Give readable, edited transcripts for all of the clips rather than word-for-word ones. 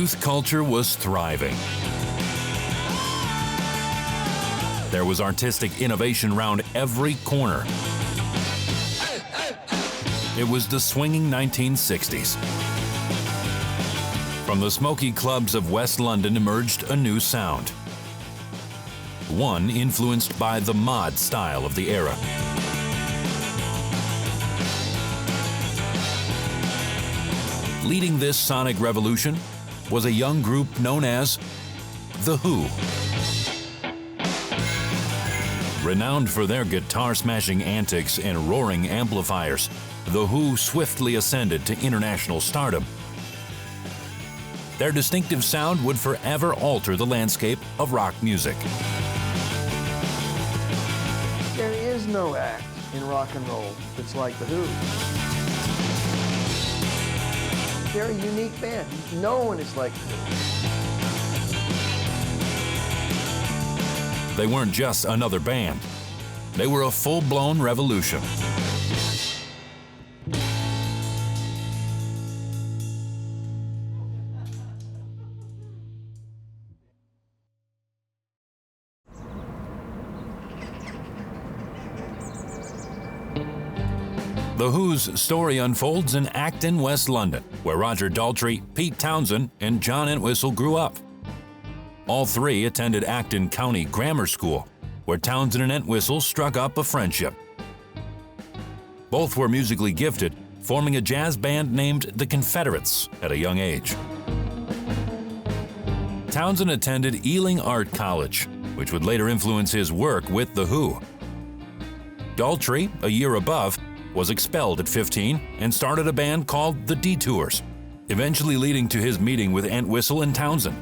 youth culture was thriving. There was artistic innovation round every corner. It was the swinging 1960s. From the smoky clubs of West London emerged a new sound. One influenced by the mod style of the era. Leading this sonic revolution was a young group known as The Who. Renowned for their guitar-smashing antics and roaring amplifiers, The Who swiftly ascended to international stardom. Their distinctive sound would forever alter the landscape of rock music. There is no act in rock and roll that's like The Who. They're a unique band. No one is like The Who. They weren't just another band. They were a full-blown revolution. The Who's story unfolds in Acton, West London, where Roger Daltrey, Pete Townshend, and John Entwistle grew up. All three attended Acton County Grammar School, where Townshend and Entwistle struck up a friendship. Both were musically gifted, forming a jazz band named the Confederates at a young age. Townshend attended Ealing Art College, which would later influence his work with The Who. Daltrey, a year above, was expelled at 15 and started a band called the Detours, eventually leading to his meeting with Entwistle and Townshend.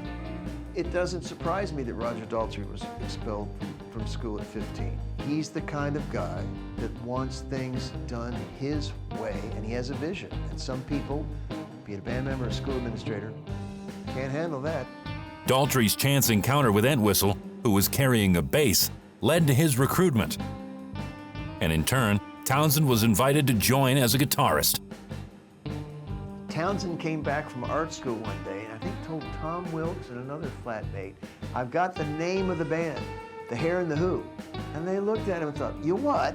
It doesn't surprise me that Roger Daltrey was expelled from school at 15. He's the kind of guy that wants things done his way, and he has a vision. And some people, be it a band member or a school administrator, can't handle that. Daltrey's chance encounter with Entwistle, who was carrying a bass, led to his recruitment. And in turn, Townshend was invited to join as a guitarist. Townshend came back from art school one day and I think told Tom Wilkes and another flatmate, "I've got the name of the band, The Hair and the Who." And they looked at him and thought, "You what?"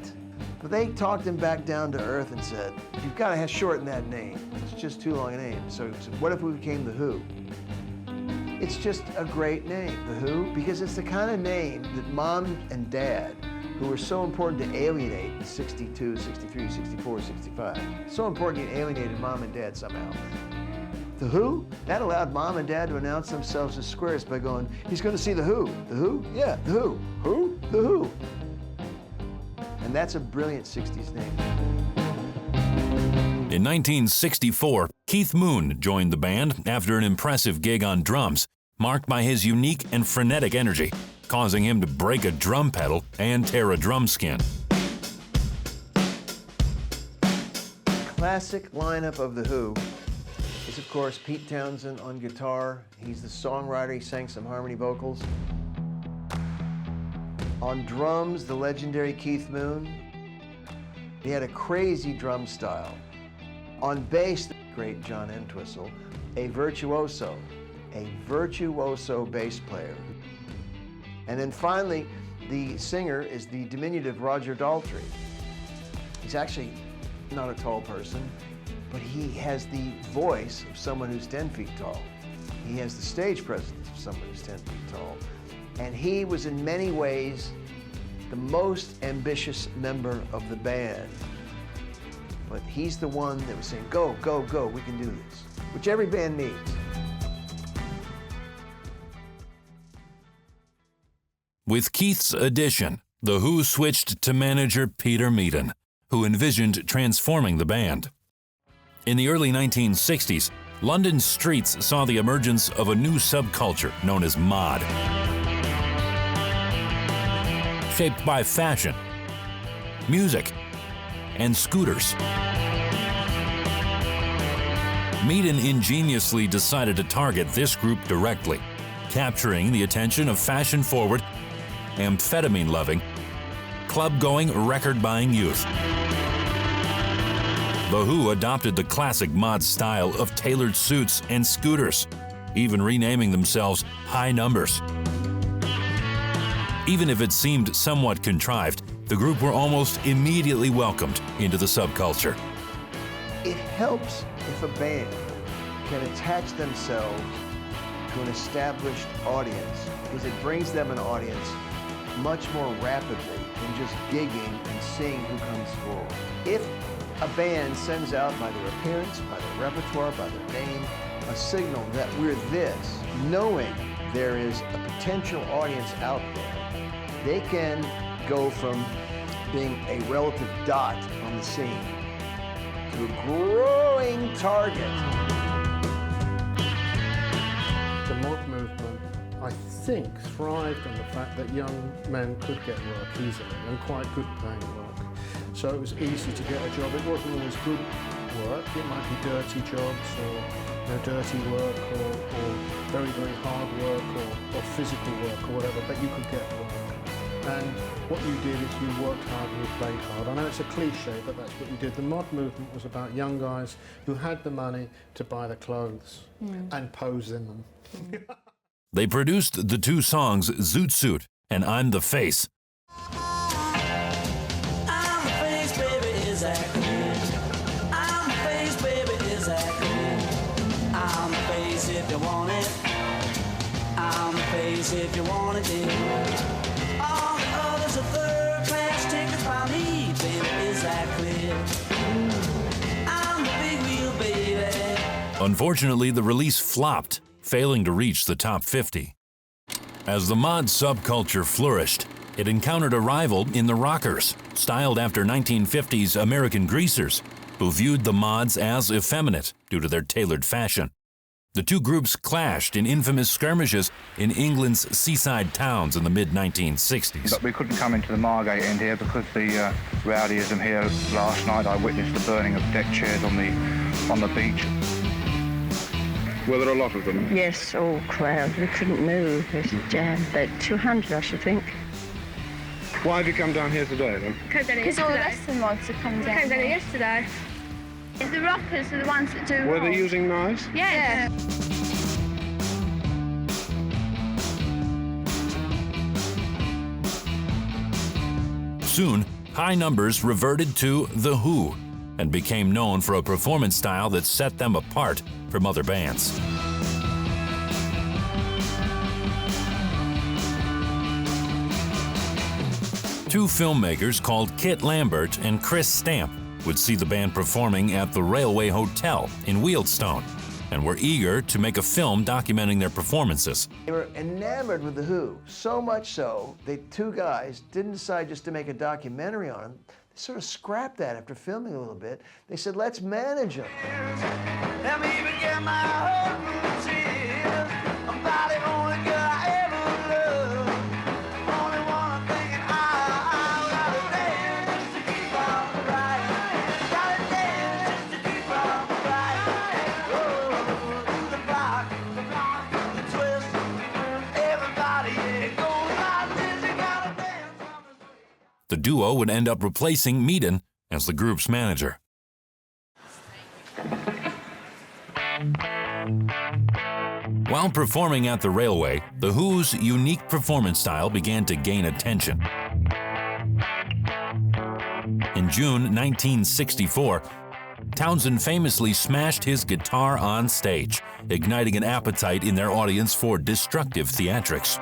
But they talked him back down to earth and said, "You've got to shorten that name. It's just too long a name. So what if we became The Who?" It's just a great name, The Who, because it's the kind of name that Mom and Dad, who were so important to alienate in 62, 63, 64, 65. So important you alienated Mom and Dad somehow. The Who? That allowed Mom and Dad to announce themselves as squares by going, "He's going to see The Who." The Who? Yeah, The Who. Who? The Who. And that's a brilliant 60s name. In 1964, Keith Moon joined the band after an impressive gig on drums, marked by his unique and frenetic energy, causing him to break a drum pedal and tear a drum skin. Classic lineup of The Who is, of course, Pete Townshend on guitar. He's the songwriter. He sang some harmony vocals. On drums, the legendary Keith Moon. He had a crazy drum style. On bass, the great John Entwistle, a virtuoso bass player. And then finally, the singer is the diminutive Roger Daltrey. He's actually not a tall person, but he has the voice of someone who's 10 feet tall. He has the stage presence of someone who's 10 feet tall. And he was in many ways the most ambitious member of the band. But he's the one that was saying, "Go, go, go, we can do this," which every band needs. With Keith's addition, The Who switched to manager Peter Meaden, who envisioned transforming the band. In the early 1960s, London's streets saw the emergence of a new subculture known as mod. Shaped by fashion, music, and scooters. Meaden ingeniously decided to target this group directly, capturing the attention of fashion-forward, amphetamine-loving, club-going, record-buying youth. The Who adopted the classic mod style of tailored suits and scooters, even renaming themselves High Numbers. Even if it seemed somewhat contrived, the group were almost immediately welcomed into the subculture. It helps if a band can attach themselves to an established audience, because it brings them an audience much more rapidly than just gigging and seeing who comes forward. If a band sends out by their appearance, by their repertoire, by their name, a signal that we're this, knowing there is a potential audience out there, they can go from being a relative dot on the scene to a growing target. The mod movement, I think, thrived on the fact that young men could get work easily, and quite good paying work. So it was easy to get a job. It wasn't always good work. It might be dirty jobs or dirty work or very, very hard work or physical work or whatever, but you could get work. And what you did is you worked hard and you played hard. I know it's a cliche, but that's what you did. The mod movement was about young guys who had the money to buy the clothes and pose in them. They produced the two songs Zoot Suit and I'm the Face. I'm the face, baby, is that cool? I'm the face, baby, is that cool? I'm the face if you want it. I'm the face if you want it, dear. All the others are third-class tickets by me, baby, is that clear? I'm the big wheel, baby. Unfortunately, the release flopped, failing to reach the top 50. As the mod subculture flourished, it encountered a rival in the rockers, styled after 1950s American greasers, who viewed the mods as effeminate due to their tailored fashion. The two groups clashed in infamous skirmishes in England's seaside towns in the mid-1960s. But we couldn't come into the Margate end here because the rowdyism here last night. I witnessed the burning of deck chairs on the beach. Were there a lot of them? Yes, all crowds. We couldn't move. It was jammed. About 200, I should think. Why have you come down here today, then? Because all the rest of the mods have come down. Came down yesterday. The rockers are the ones that do. Were they using knives? Yeah. Soon, High Numbers reverted to The Who and became known for a performance style that set them apart from other bands. Two filmmakers called Kit Lambert and Chris Stamp would see the band performing at the Railway Hotel in Wealdstone and were eager to make a film documenting their performances. They were enamored with The Who, so much so, two guys didn't decide just to make a documentary on them. They sort of scrapped that after filming a little bit. They said, let's manage them. Let me begin my whole routine. I'm about the only girl I ever loved. Only one thing I gotta dance just to keep on right. Gotta dance just to keep on right. Oh, the block, the twist. Everybody, yeah, goes like this. You gotta dance on the street. The duo would end up replacing Meaden as the group's manager. While performing at the Railway, The Who's unique performance style began to gain attention. In June 1964, Townshend famously smashed his guitar on stage, igniting an appetite in their audience for destructive theatrics.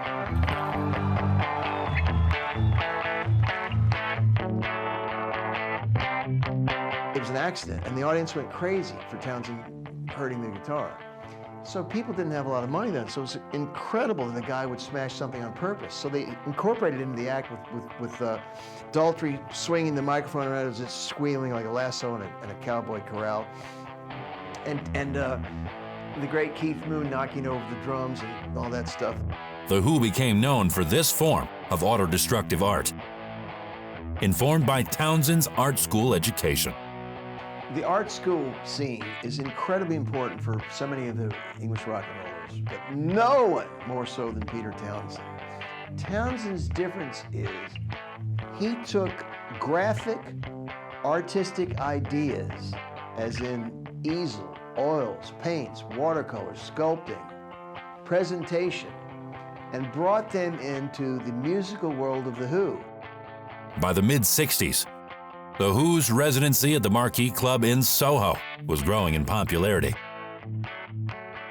It was an accident, and the audience went crazy for Townshend hurting the guitar. So people didn't have a lot of money then, so it was incredible that the guy would smash something on purpose. So they incorporated it into the act with Daltrey swinging the microphone around as it's squealing like a lasso in a cowboy corral. And the great Keith Moon knocking over the drums and all that stuff. The Who became known for this form of autodestructive art, informed by Townshend's art school education. The art school scene is incredibly important for so many of the English rock and rollers, but no one more so than Peter Townshend. Townshend's difference is he took graphic, artistic ideas, as in easel, oils, paints, watercolors, sculpting, presentation, and brought them into the musical world of The Who. By the mid-60s, The Who's residency at the Marquee Club in Soho was growing in popularity.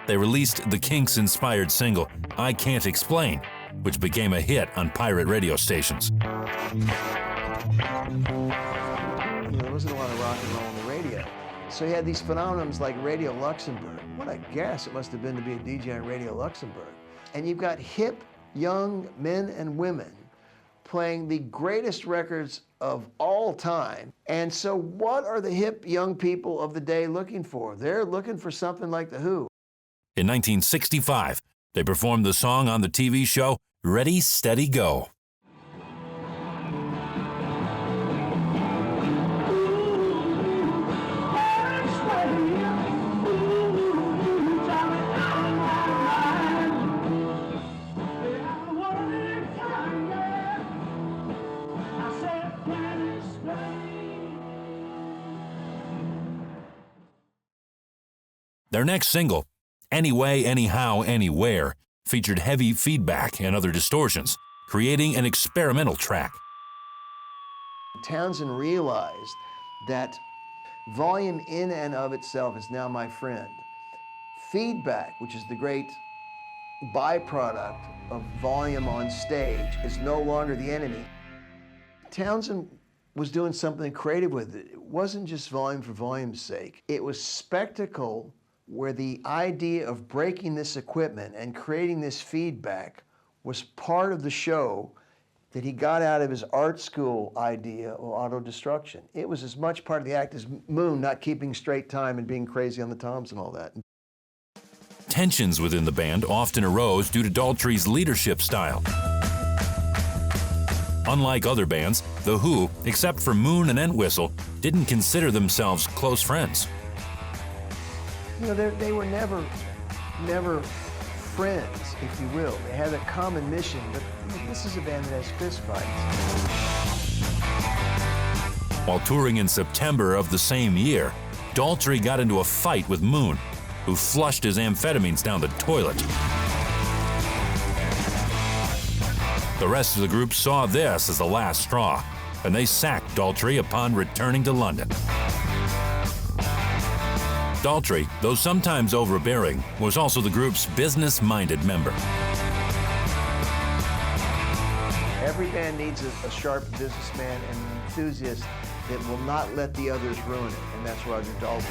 They released the Kinks-inspired single, I Can't Explain, which became a hit on pirate radio stations. There wasn't a lot of rock and roll on the radio. So you had these phenomenons like Radio Luxembourg. What a gas it must have been to be a DJ on Radio Luxembourg. And you've got hip, young men and women playing the greatest records of all time. And so what are the hip young people of the day looking for? They're looking for something like The Who. In 1965, they performed the song on the TV show Ready, Steady, Go. Their next single, Anyway, Anyhow, Anywhere, featured heavy feedback and other distortions, creating an experimental track. Townshend realized that volume in and of itself is now my friend. Feedback, which is the great byproduct of volume on stage, is no longer the enemy. Townshend was doing something creative with it. It wasn't just volume for volume's sake. It was spectacle, where the idea of breaking this equipment and creating this feedback was part of the show that he got out of his art school idea of auto-destruction. It was as much part of the act as Moon not keeping straight time and being crazy on the toms and all that. Tensions within the band often arose due to Daltrey's leadership style. Unlike other bands, The Who, except for Moon and Entwistle, didn't consider themselves close friends. You know, they were never friends, if you will. They had a common mission, but this is a band that has fistfights. While touring in September of the same year, Daltrey got into a fight with Moon, who flushed his amphetamines down the toilet. The rest of the group saw this as the last straw, and they sacked Daltrey upon returning to London. Daltrey, though sometimes overbearing, was also the group's business-minded member. Every band needs a sharp businessman and an enthusiast that will not let the others ruin it, and that's Roger Daltrey.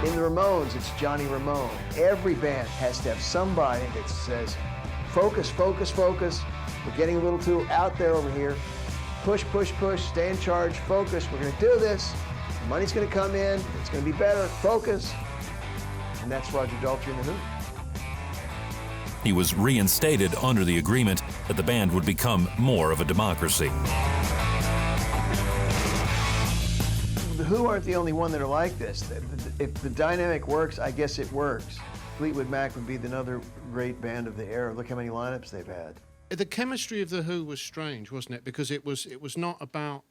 In the Ramones, it's Johnny Ramone. Every band has to have somebody that says, focus, focus, focus. We're getting a little too out there over here. Push, push, push, stay in charge, focus. We're gonna do this. Money's gonna come in, it's gonna be better, focus. And that's Roger Daltrey and The Who. He was reinstated under the agreement that the band would become more of a democracy. The Who aren't the only one that are like this. If the dynamic works, I guess it works. Fleetwood Mac would be another great band of the era. Look how many lineups they've had. The chemistry of The Who was strange, wasn't it? Because it was not about.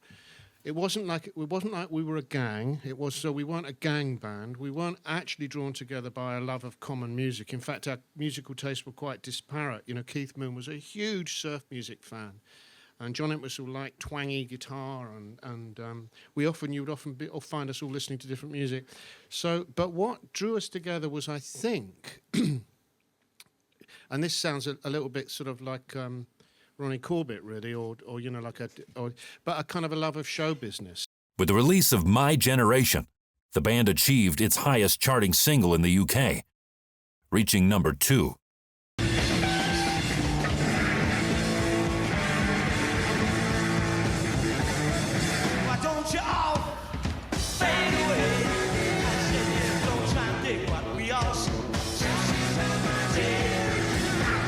It wasn't like we were a gang. It was so we weren't a gang band. We weren't actually drawn together by a love of common music. In fact, our musical tastes were quite disparate. You know, Keith Moon was a huge surf music fan, and John Entwistle liked twangy guitar, and you would often find us all listening to different music. So, but what drew us together was, I think, and this sounds a little bit sort of like Ronnie Corbett, really, or you know, but a kind of a love of show business. With the release of My Generation, the band achieved its highest charting single in the UK, reaching number 2. Why don't you all fade away? I said, yeah, don't try and dig what we all see.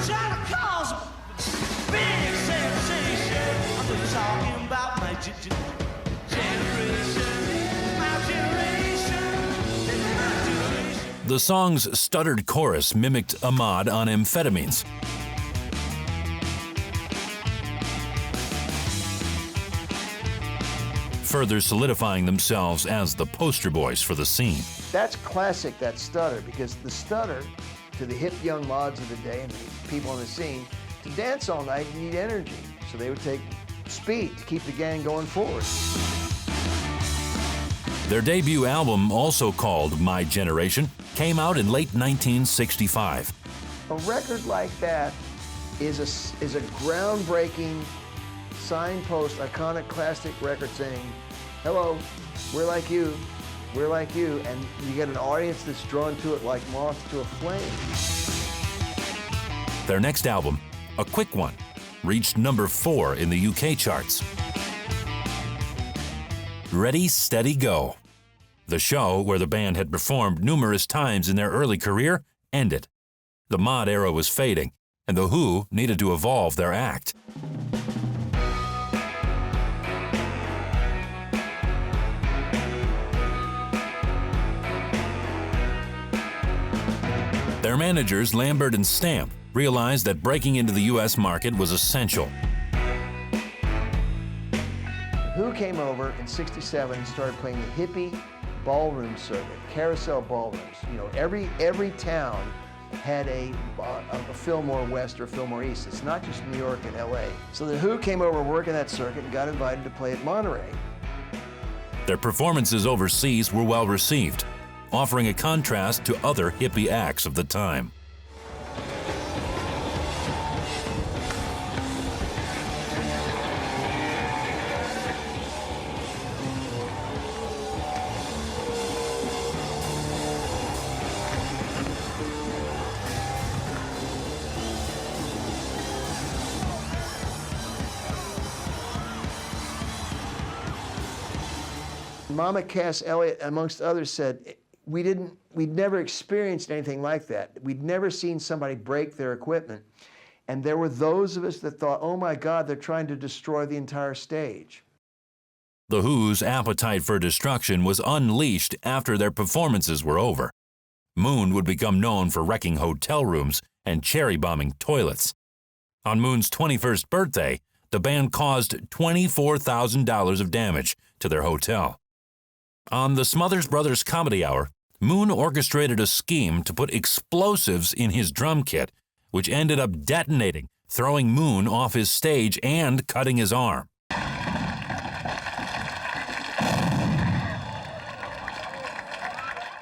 Try to cause a big sensation. I'm just talking about my generation. My generation. The song's stuttered chorus mimicked Ahmad on amphetamines. further solidifying themselves as the poster boys for the scene. That's classic, that stutter, because the stutter, to the hip young mods of the day and the people on the scene, to dance all night, you need energy. So they would take speed to keep the gang going forward. Their debut album, also called My Generation, came out in late 1965. A record like that is a groundbreaking, signpost, iconic, classic record saying, hello, we're like you, and you get an audience that's drawn to it like moths to a flame. Their next album, a quick one, reached number 4 in the UK charts. Ready, Steady, Go. The show, where the band had performed numerous times in their early career, ended. The mod era was fading, and The Who needed to evolve their act. Their managers, Lambert and Stamp, realized that breaking into the U.S. market was essential. Who came over in '67 and started playing the hippie ballroom circuit, carousel ballrooms. You know, every town had a Fillmore West or Fillmore East. It's not just New York and LA. So the Who came over working that circuit and got invited to play at Monterey. Their performances overseas were well received, offering a contrast to other hippie acts of the time. Mama Cass Elliot, amongst others, said, we'd never experienced anything like that. We'd never seen somebody break their equipment. And there were those of us that thought, oh my God, they're trying to destroy the entire stage. The Who's appetite for destruction was unleashed after their performances were over. Moon would become known for wrecking hotel rooms and cherry-bombing toilets. On Moon's 21st birthday, the band caused $24,000 of damage to their hotel. On the Smothers Brothers Comedy Hour, Moon orchestrated a scheme to put explosives in his drum kit, which ended up detonating, throwing Moon off his stage and cutting his arm.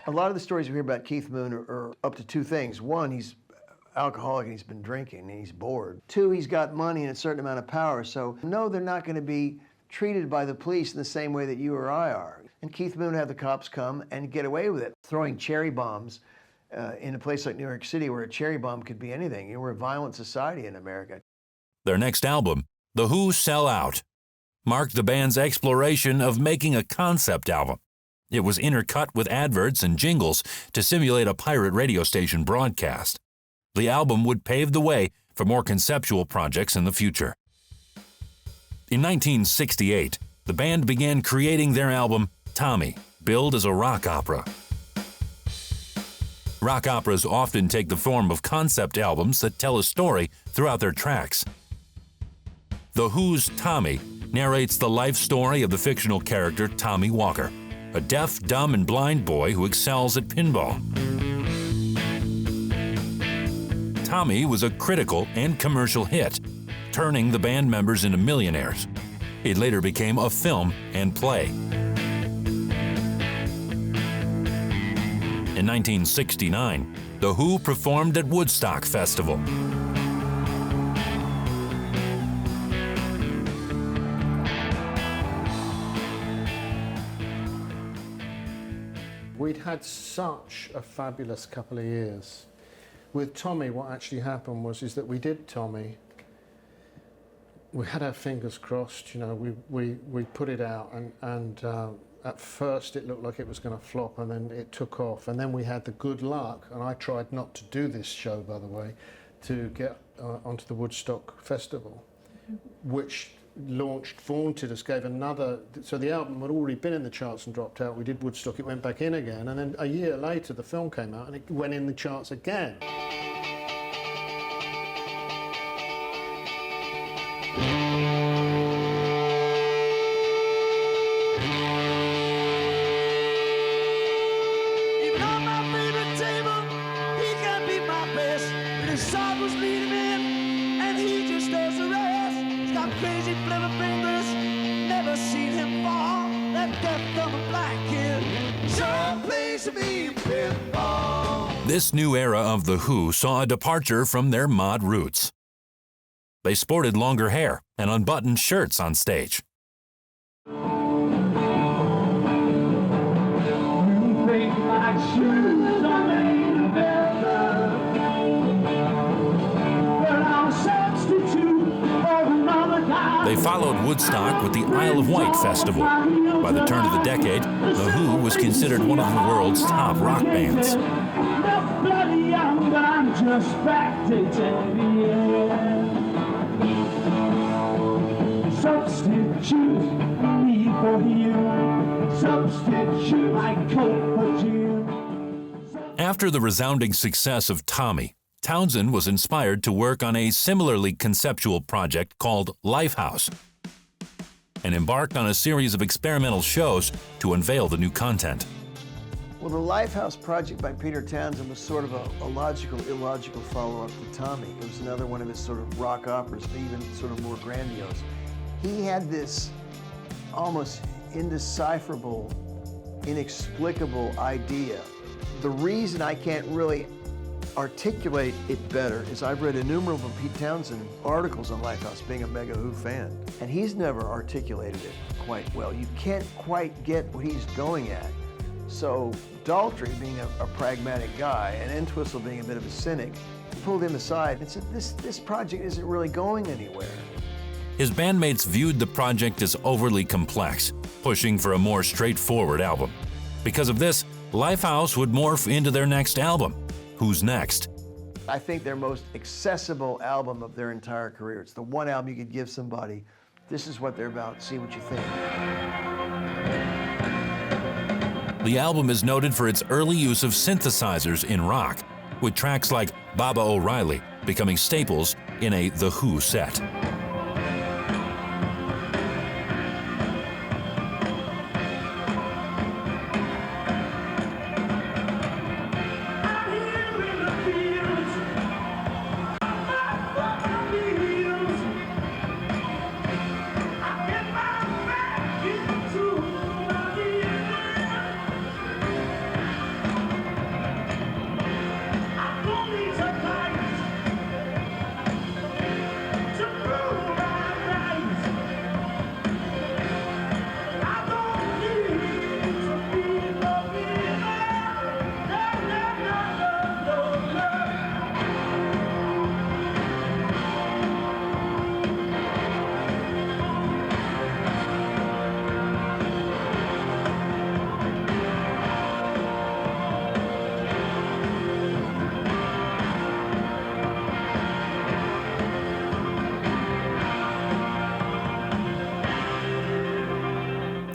A lot of the stories we hear about Keith Moon are up to two things. One, he's alcoholic and he's been drinking and he's bored. Two, he's got money and a certain amount of power. So no, they're not going to be treated by the police in the same way that you or I are. And Keith Moon had the cops come and get away with it, throwing cherry bombs in a place like New York City where a cherry bomb could be anything. You know, we're a violent society in America. Their next album, The Who Sell Out, marked the band's exploration of making a concept album. It was intercut with adverts and jingles to simulate a pirate radio station broadcast. The album would pave the way for more conceptual projects in the future. In 1968, the band began creating their album, Tommy, billed as a rock opera. Rock operas often take the form of concept albums that tell a story throughout their tracks. The Who's Tommy narrates the life story of the fictional character Tommy Walker, a deaf, dumb, and blind boy who excels at pinball. Tommy was a critical and commercial hit, turning the band members into millionaires. It later became a film and play. In 1969, The Who performed at Woodstock Festival. We'd had such a fabulous couple of years. With Tommy, what actually happened is that we did Tommy. We had our fingers crossed, you know, we put it out and at first it looked like it was going to flop and then it took off. And then we had the good luck, and I tried not to do this show, by the way, to get onto the Woodstock Festival, which launched Vaunted us, gave another, so the album had already been in the charts and dropped out. We did Woodstock, it went back in again, and then a year later the film came out and it went in the charts again. disciples lead him in, and he just does the rest. He's got crazy flipping fingers, never seen him fall. That deaf, dumb, and black kid sure plays to me pinball. This new era of The Who saw a departure from their mod roots. They sported longer hair and unbuttoned shirts on stage. They followed Woodstock with the Isle of Wight Festival. By the turn of the decade, The Who was considered one of the world's top rock bands. After the resounding success of Tommy, Townshend was inspired to work on a similarly conceptual project called Lifehouse and embarked on a series of experimental shows to unveil the new content. Well, the Lifehouse project by Peter Townshend was sort of a logical, illogical follow-up to Tommy. It was another one of his sort of rock operas, but even sort of more grandiose. He had this almost indecipherable, inexplicable idea. The reason I can't really articulate it better is I've read innumerable Pete Townshend articles on Lifehouse, being a mega Who fan, and he's never articulated it quite well. You can't quite get what he's going at. So Daltrey, being a pragmatic guy, and Entwistle being a bit of a cynic, pulled him aside and said, this project isn't really going anywhere. His bandmates viewed the project as overly complex, pushing for a more straightforward album. Because of this, Lifehouse would morph into their next album, Who's Next? I think their most accessible album of their entire career. It's the one album you could give somebody, this is what they're about, see what you think. The album is noted for its early use of synthesizers in rock, with tracks like Baba O'Reilly becoming staples in a The Who set.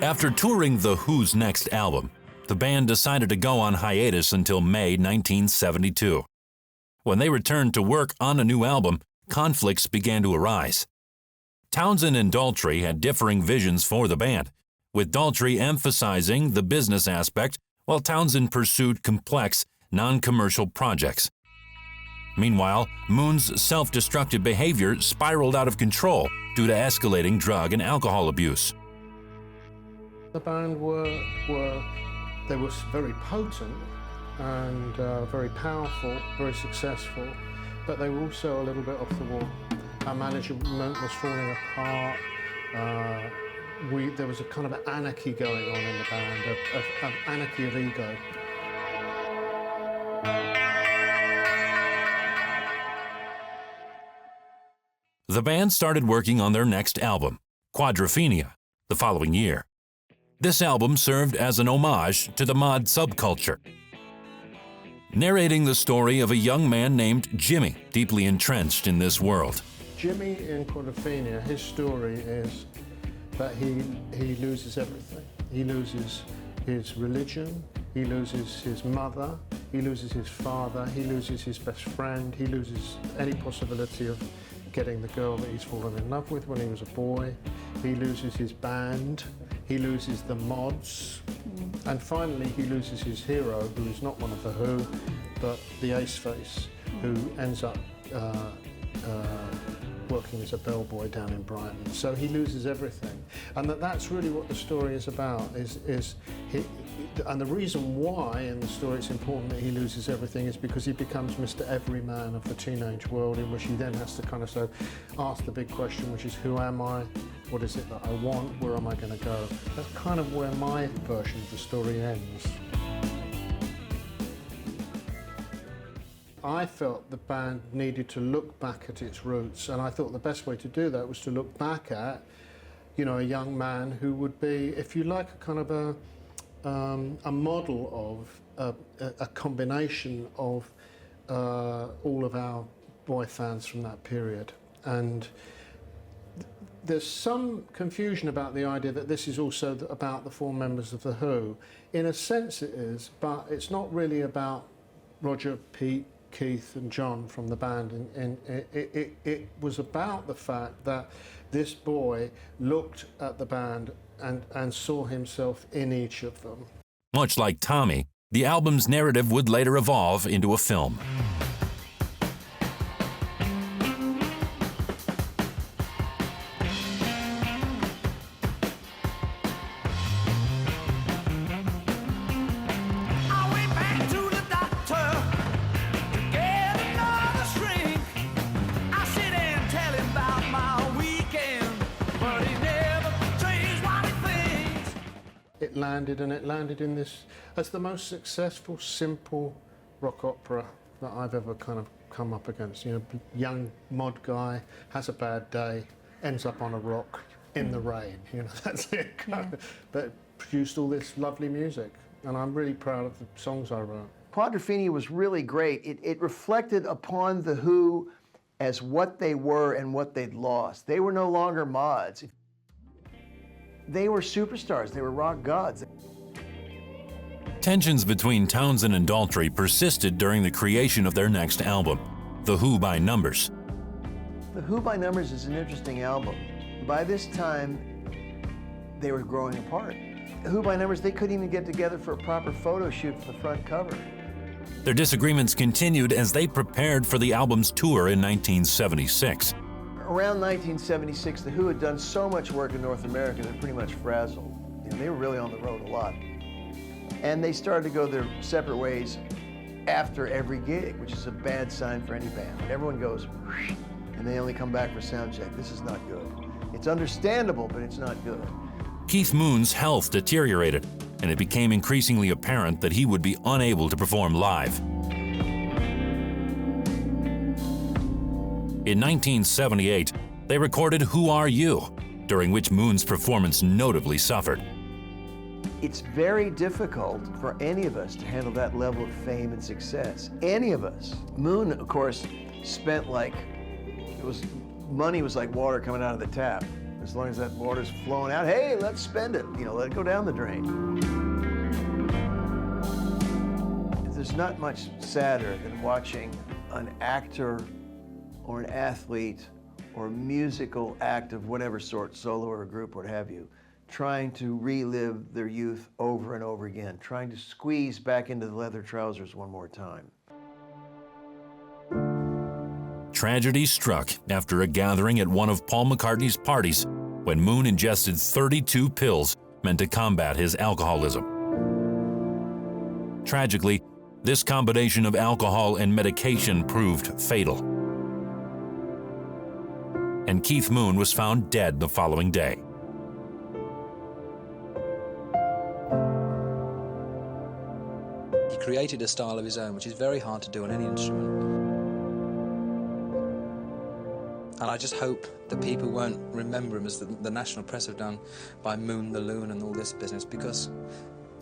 After touring The Who's next album, the band decided to go on hiatus until May 1972. When they returned to work on a new album, conflicts began to arise. Townshend and Daltrey had differing visions for the band, with Daltrey emphasizing the business aspect while Townshend pursued complex, non-commercial projects. Meanwhile, Moon's self-destructive behavior spiraled out of control due to escalating drug and alcohol abuse. The band were very potent and very powerful, very successful, but they were also a little bit off the wall. Our management was falling apart. There was a kind of anarchy going on in the band, of anarchy of ego. The band started working on their next album, Quadrophenia, the following year. This album served as an homage to the mod subculture, narrating the story of a young man named Jimmy, deeply entrenched in this world. Jimmy in Quadrophenia, his story is that he loses everything. He loses his religion, he loses his mother, he loses his father, he loses his best friend, he loses any possibility of getting the girl that he's fallen in love with when he was a boy. He loses his band, he loses the mods, and finally he loses his hero, who is not one of the Who, but the Ace Face, who ends up working as a bellboy down in Brighton. So he loses everything, and that's really what the story is about. And the reason why in the story it's important that he loses everything is because he becomes Mr. Everyman of the teenage world, in which he then has to kind of ask the big question, which is, who am I? What is it that I want? Where am I going to go? That's kind of where my version of the story ends. I felt the band needed to look back at its roots, and I thought the best way to do that was to look back at, you know, a young man who would be, if you like, a kind of a model of a combination of all of our boy fans from that period. And there's some confusion about the idea that this is also about the four members of The Who. In a sense it is, but it's not really about Roger, Pete, Keith and John from the band, and it was about the fact that this boy looked at the band and saw himself in each of them. Much like Tommy, the album's narrative would later evolve into a film. It landed in this as the most successful, simple rock opera that I've ever kind of come up against. You know, young mod guy, has a bad day, ends up on a rock in the rain. You know, that's it. Yeah. But produced all this lovely music, and I'm really proud of the songs I wrote. Quadrophenia was really great. It reflected upon The Who as what they were and what they'd lost. They were no longer mods. They were superstars. They were rock gods. Tensions between Townshend and Daltrey persisted during the creation of their next album, The Who by Numbers. The Who by Numbers is an interesting album. By this time, they were growing apart. The Who by Numbers, they couldn't even get together for a proper photo shoot for the front cover. Their disagreements continued as they prepared for the album's tour in 1976. Around 1976, The Who had done so much work in North America that pretty much frazzled. You know, they were really on the road a lot. And they started to go their separate ways after every gig, which is a bad sign for any band. Everyone goes, and they only come back for sound check. This is not good. It's understandable, but it's not good. Keith Moon's health deteriorated, and it became increasingly apparent that he would be unable to perform live. In 1978, they recorded Who Are You?, during which Moon's performance notably suffered. It's very difficult for any of us to handle that level of fame and success. Any of us. Moon, of course, spent money was like water coming out of the tap. As long as that water's flowing out, hey, let's spend it. You know, let it go down the drain. There's not much sadder than watching an actor or an athlete or a musical act of whatever sort, solo or a group, what have you, trying to relive their youth over and over again, trying to squeeze back into the leather trousers one more time. Tragedy struck after a gathering at one of Paul McCartney's parties when Moon ingested 32 pills meant to combat his alcoholism. Tragically, this combination of alcohol and medication proved fatal, and Keith Moon was found dead the following day. He created a style of his own, which is very hard to do on any instrument. And I just hope that people won't remember him as the national press have done by Moon the Loon and all this business, because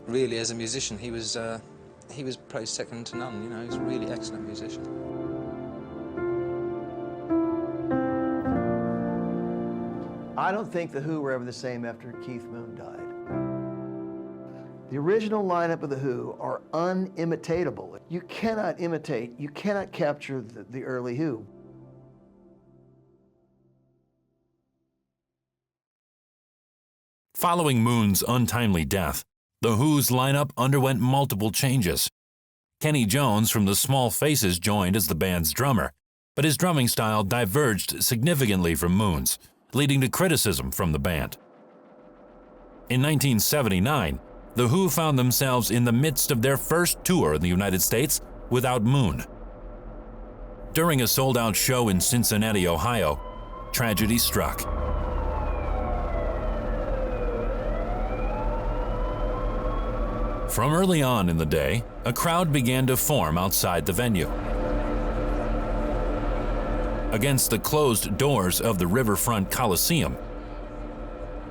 really, as a musician, he was probably second to none. You know, he was a really excellent musician. I don't think The Who were ever the same after Keith Moon died. The original lineup of The Who are unimitatable. You cannot imitate, you cannot capture the early Who. Following Moon's untimely death, The Who's lineup underwent multiple changes. Kenny Jones from the Small Faces joined as the band's drummer, but his drumming style diverged significantly from Moon's, leading to criticism from the band. In 1979, The Who found themselves in the midst of their first tour in the United States without Moon. During a sold-out show in Cincinnati, Ohio, tragedy struck. From early on in the day, a crowd began to form outside the venue. Against the closed doors of the Riverfront Coliseum,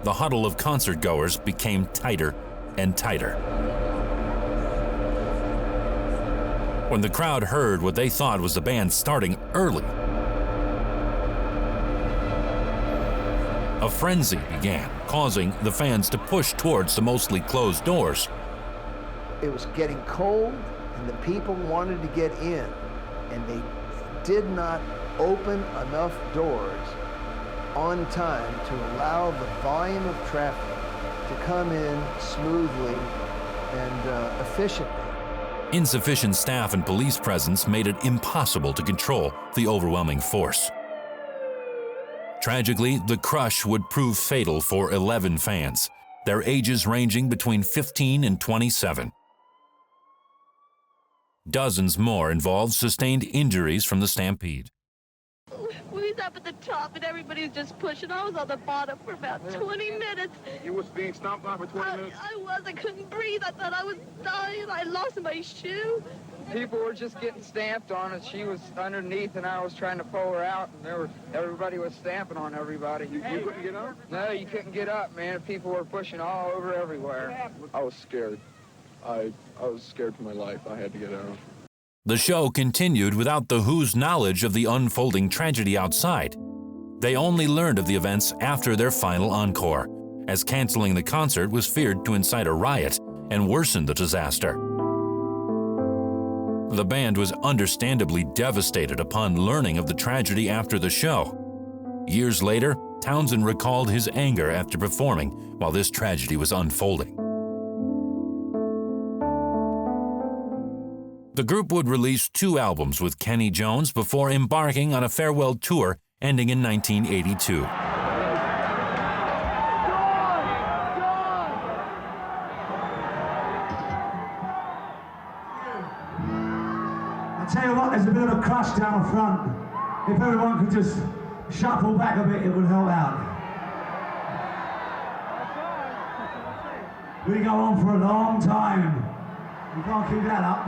the huddle of concertgoers became tighter and tighter. When the crowd heard what they thought was the band starting early, a frenzy began, causing the fans to push towards the mostly closed doors. It was getting cold, and the people wanted to get in, and they did not open enough doors on time to allow the volume of traffic to come in smoothly and efficiently. Insufficient staff and police presence made it impossible to control the overwhelming force. Tragically, the crush would prove fatal for 11 fans, their ages ranging between 15 and 27. Dozens more involved sustained injuries from the stampede. We was up at the top and everybody was just pushing. I was on the bottom for about 20 minutes. You was being stomped on for 20 minutes? I was. I couldn't breathe. I thought I was dying. I lost my shoe. People were just getting stamped on and she was underneath and I was trying to pull her out and everybody was stamping on everybody. You couldn't get up? No, you couldn't get up, man. People were pushing all over everywhere. I was scared. I was scared for my life. I had to get out. The show continued without The Who's knowledge of the unfolding tragedy outside. They only learned of the events after their final encore, as canceling the concert was feared to incite a riot and worsen the disaster. The band was understandably devastated upon learning of the tragedy after the show. Years later, Townshend recalled his anger after performing while this tragedy was unfolding. The group would release 2 albums with Kenny Jones before embarking on a farewell tour ending in 1982. I tell you what, there's a bit of a crush down the front. If everyone could just shuffle back a bit, it would help out. We go on for a long time. You can't keep that up.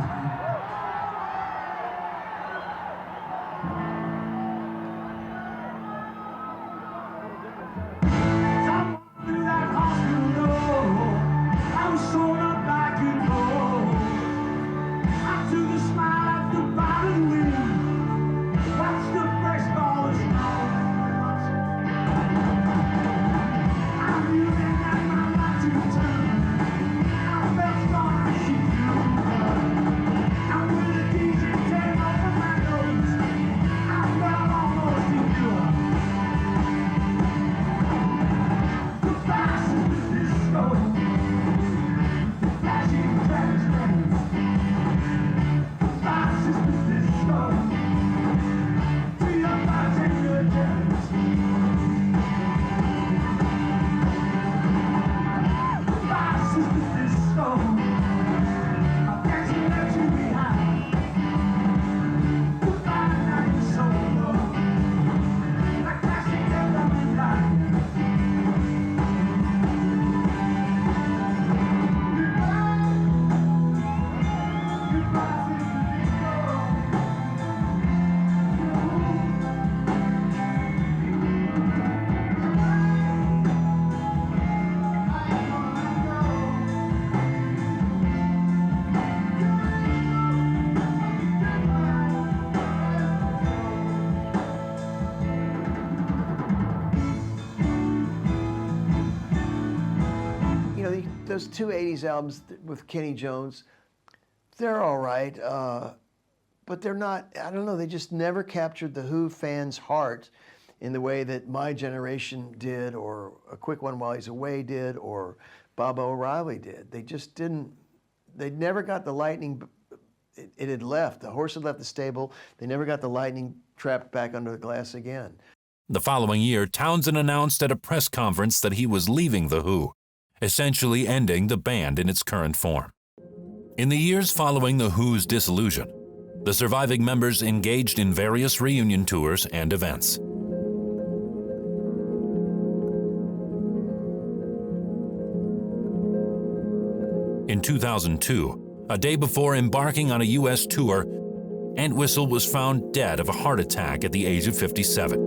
Those 2 80s albums with Kenny Jones, they're all right, but they're not, I don't know, they just never captured the Who fans' heart in the way that My Generation did, or A Quick One While He's Away did, or Bob O'Reilly did. They just didn't, they never got the lightning it had left. The horse had left the stable. They never got the lightning trap back under the glass again. The following year, Townshend announced at a press conference that he was leaving The Who, essentially ending the band in its current form. In the years following The Who's dissolution, the surviving members engaged in various reunion tours and events. In 2002, a day before embarking on a U.S. tour, Entwistle was found dead of a heart attack at the age of 57.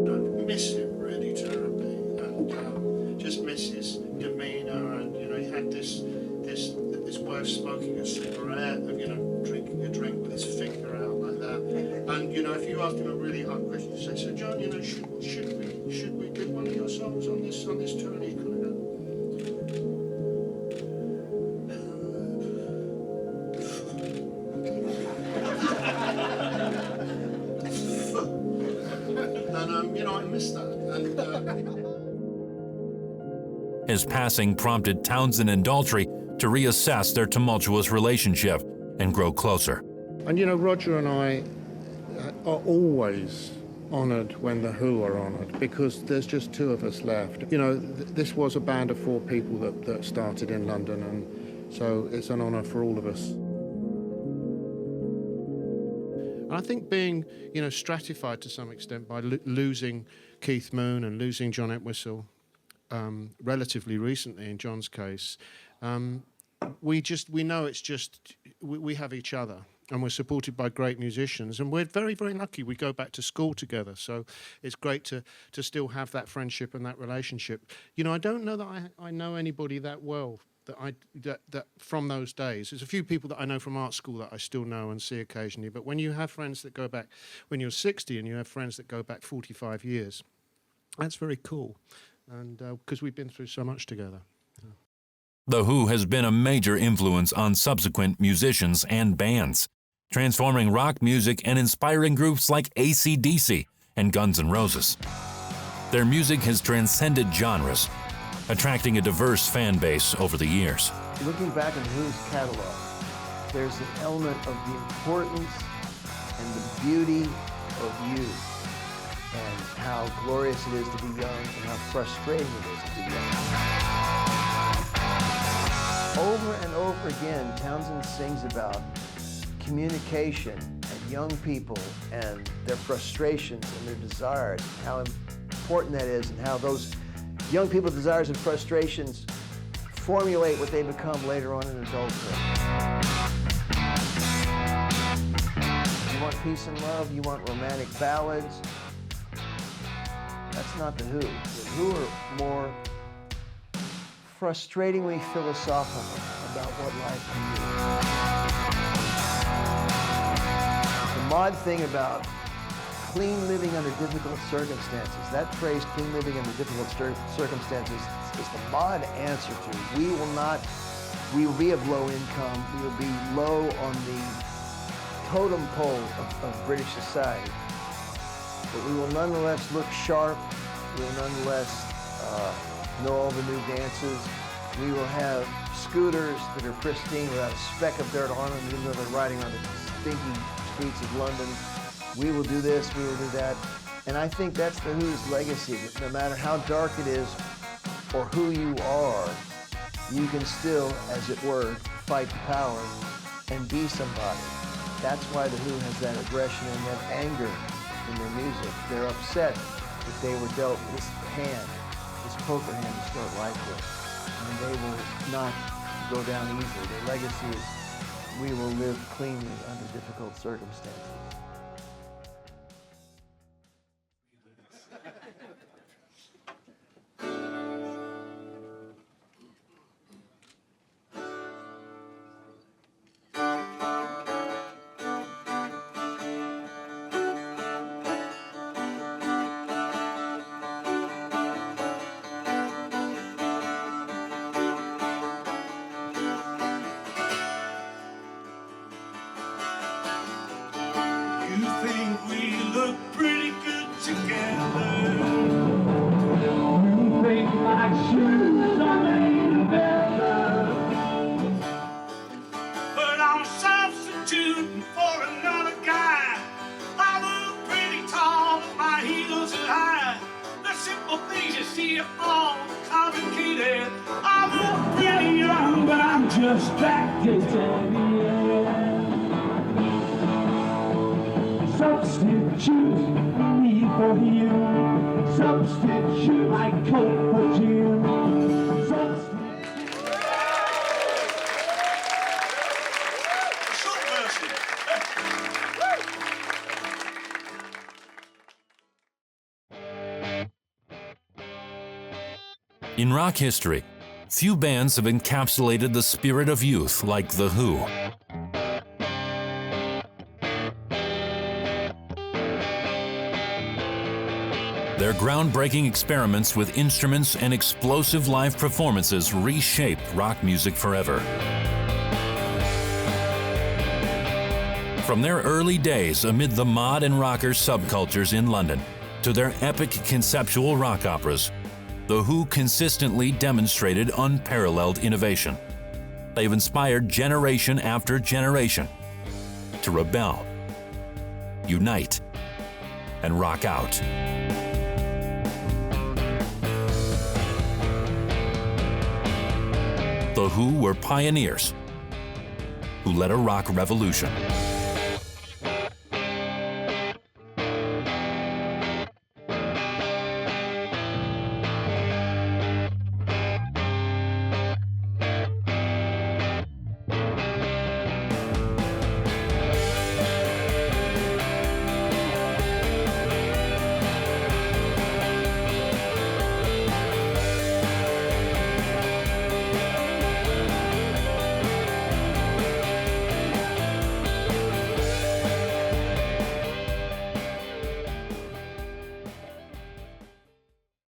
I miss him really terribly, and just miss his demeanour, and he had this way of smoking a cigarette, and drinking a drink with his finger out like that. And if you asked him a really hard question, you say, "So John, should we do one of your songs on this tour?" And he kind of go, and I miss that. And His passing prompted Townshend and Daltrey to reassess their tumultuous relationship and grow closer. And Roger and I are always honoured when The Who are honoured, because there's just two of us left. This was a band of 4 people that started in London, and so it's an honour for all of us. And I think being, stratified to some extent by losing Keith Moon and losing John Entwistle relatively recently in John's case, we know it's just, we have each other, and we're supported by great musicians, and we're very, very lucky. We go back to school together, so it's great to still have that friendship and that relationship. I don't know that I know anybody that well that from those days. There's a few people that I know from art school that I still know and see occasionally, but when you have friends that go back when you're 60 and you have friends that go back 45 years, that's very cool, and because we've been through so much together. The Who has been a major influence on subsequent musicians and bands, transforming rock music and inspiring groups like AC/DC and Guns N' Roses. Their music has transcended genres, attracting a diverse fan base over the years. Looking back at Who's catalog, there's an element of the importance and the beauty of youth, and how glorious it is to be young and how frustrating it is to be young. Over and over again, Townshend sings about communication and young people and their frustrations and their desires, and how important that is, and how those young people's desires and frustrations formulate what they become later on in adulthood. You want peace and love, you want romantic ballads. That's not The Who. The Who are more frustratingly philosophical about what life can be. The mod thing about clean living under difficult circumstances, that phrase, clean living under difficult circumstances, is the mod answer to. We will be of low income, we will be low on the totem pole of British society, but we will nonetheless look sharp, we will nonetheless know all the new dances, we will have scooters that are pristine without a speck of dirt on them, even though they're riding on the stinky streets of London. We will do this, we will do that. And I think that's The Who's legacy. No matter how dark it is or who you are, you can still, as it were, fight the power and be somebody. That's why The Who has that aggression and that anger in their music. They're upset that they were dealt this hand, this poker hand to start life with. And they will not go down easily. Their legacy is, we will live cleanly under difficult circumstances. You think we look pretty good together. You think my shoes are made of leather. see it all complicated. I'm pretty young, but I'm just back to substitute me for him. Substitute my coat for Jim. In rock history, few bands have encapsulated the spirit of youth like The Who. Their groundbreaking experiments with instruments and explosive live performances reshaped rock music forever. From their early days amid the mod and rocker subcultures in London to their epic conceptual rock operas, The Who consistently demonstrated unparalleled innovation. They've inspired generation after generation to rebel, unite, and rock out. The Who were pioneers who led a rock revolution.